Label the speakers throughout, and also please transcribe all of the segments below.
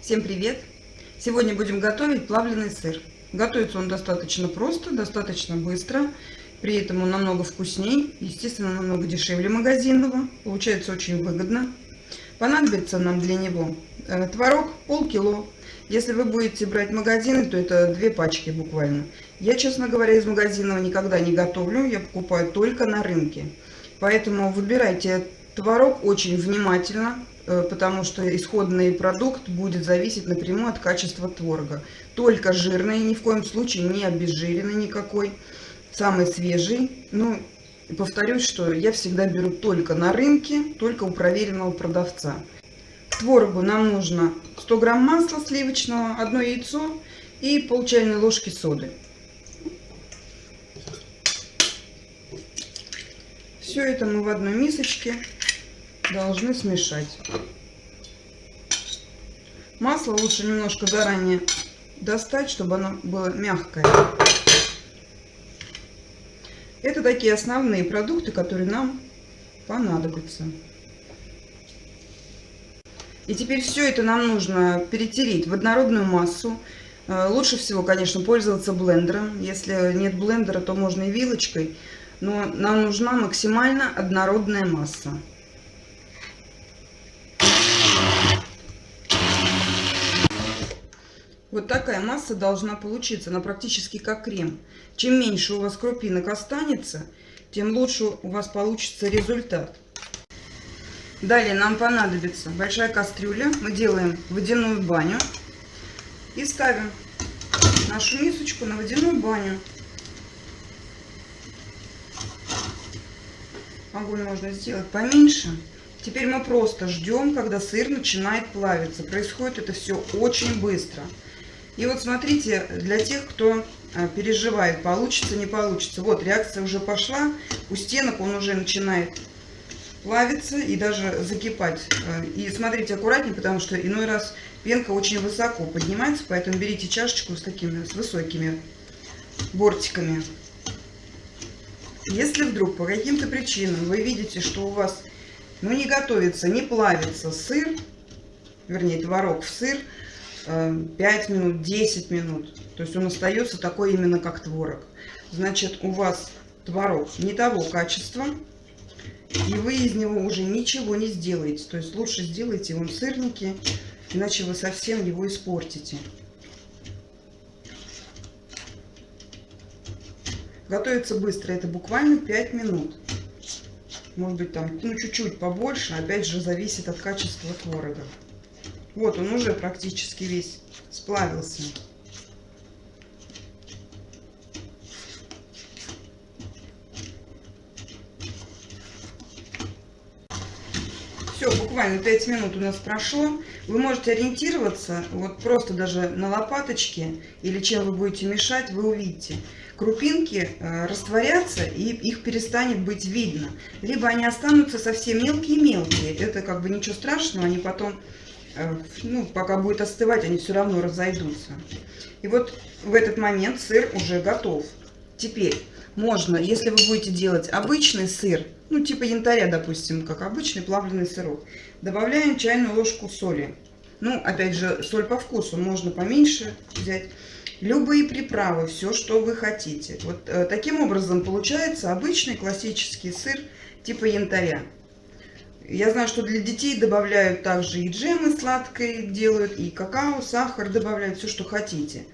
Speaker 1: Всем привет! Сегодня будем готовить плавленый сыр. Готовится он достаточно просто, достаточно быстро. При этом он намного вкуснее, естественно, намного дешевле магазинного. Получается очень выгодно. Понадобится нам для него творог полкило. Если вы будете брать магазины, то это 2 пачки буквально. Я, честно говоря, из магазинного никогда не готовлю. Я покупаю только на рынке. Поэтому выбирайте творог очень внимательно, потому что исходный продукт будет зависеть напрямую от качества творога. Только жирный, ни в коем случае не обезжиренный никакой, самый свежий. Ну, повторюсь, что я всегда беру только на рынке, только у проверенного продавца. К творогу нам нужно 100 грамм масла сливочного, 1 яйцо и пол чайной ложки соды. Все это мы в одной мисочке должны смешать. Масло лучше немножко заранее достать, чтобы оно было мягкое. Это такие основные продукты, которые нам понадобятся. И теперь все это нам нужно перетереть в однородную массу. Лучше всего, конечно, пользоваться блендером. Если нет блендера, то можно и вилочкой. Но нам нужна максимально однородная масса. Вот такая масса должна получиться, она практически как крем. Чем меньше у вас крупинок останется, тем лучше у вас получится результат. Далее нам понадобится большая кастрюля. Мы делаем водяную баню и ставим нашу мисочку на водяную баню. Огонь можно сделать поменьше. Теперь мы просто ждем, когда сыр начинает плавиться. Происходит это все очень быстро. И вот смотрите, для тех, кто переживает, получится, не получится. Вот реакция уже пошла, у стенок он уже начинает плавиться и даже закипать. И смотрите аккуратнее, потому что иной раз пенка очень высоко поднимается, поэтому берите чашечку с высокими бортиками. Если вдруг по каким-то причинам вы видите, что у вас не готовится, не плавится сыр, вернее творог в сыр, 5 минут, 10 минут. То есть он остается такой именно как творог. Значит, у вас творог не того качества, и вы из него уже ничего не сделаете. То есть лучше сделайте его в сырнике, иначе вы совсем его испортите. Готовится быстро, это буквально 5 минут. Может быть там чуть-чуть побольше, опять же зависит от качества творога. Вот он уже практически весь сплавился. Все, буквально 5 минут у нас прошло. Вы можете ориентироваться, вот просто даже на лопаточке или чем вы будете мешать, вы увидите. Крупинки растворятся, и их перестанет быть видно. Либо они останутся совсем мелкие-мелкие. Это как бы ничего страшного, они потом... пока будет остывать, они все равно разойдутся. И вот в этот момент сыр уже готов. Теперь можно, если вы будете делать обычный сыр, типа янтаря, допустим, как обычный плавленый сырок, добавляем чайную ложку соли. Опять же, соль по вкусу, можно поменьше взять. Любые приправы, все, что вы хотите. Вот таким образом получается обычный классический сыр типа янтаря. Я знаю, что для детей добавляют также и джемы сладкие делают, и какао, сахар добавляют, все, что хотите.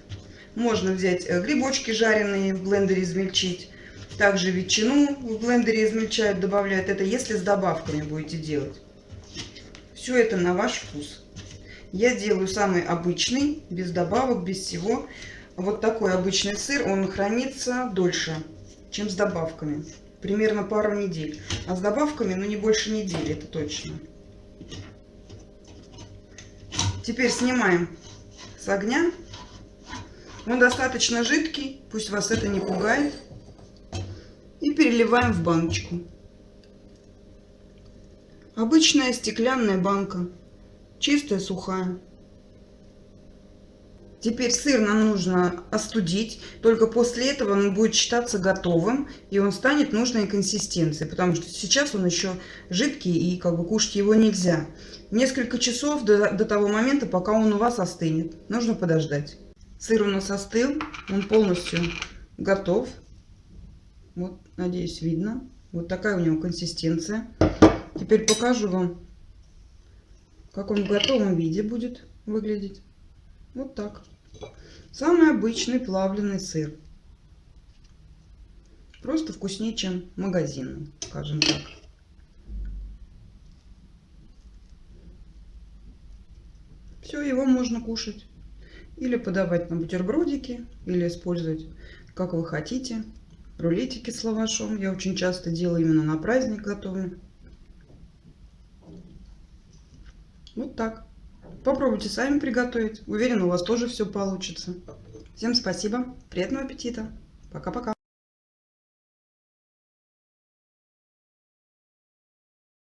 Speaker 1: Можно взять грибочки жареные, в блендере измельчить. Также ветчину в блендере измельчают, добавляют. Это если с добавками будете делать. Все это на ваш вкус. Я делаю самый обычный, без добавок, без всего. Вот такой обычный сыр, он хранится дольше, чем с добавками. Примерно пару недель. А с добавками, не больше недели, это точно. Теперь снимаем с огня. Он достаточно жидкий, пусть вас это не пугает. И переливаем в баночку. Обычная стеклянная банка. Чистая, сухая. Теперь сыр нам нужно остудить, только после этого он будет считаться готовым, и он станет нужной консистенции, потому что сейчас он еще жидкий, и как бы кушать его нельзя. Несколько часов до того момента, пока он у вас остынет, нужно подождать. Сыр у нас остыл, он полностью готов. Вот, надеюсь, видно. Вот такая у него консистенция. Теперь покажу вам, как он в готовом виде будет выглядеть. Вот так. Самый обычный плавленый сыр. Просто вкуснее, чем магазинный, скажем так. Все, его можно кушать. Или подавать на бутербродики, или использовать, как вы хотите. Рулетики с лавашом. Я очень часто делаю именно на праздник, готовлю. Вот так. Попробуйте сами приготовить. Уверена, у вас тоже все получится. Всем спасибо. Приятного аппетита. Пока-пока.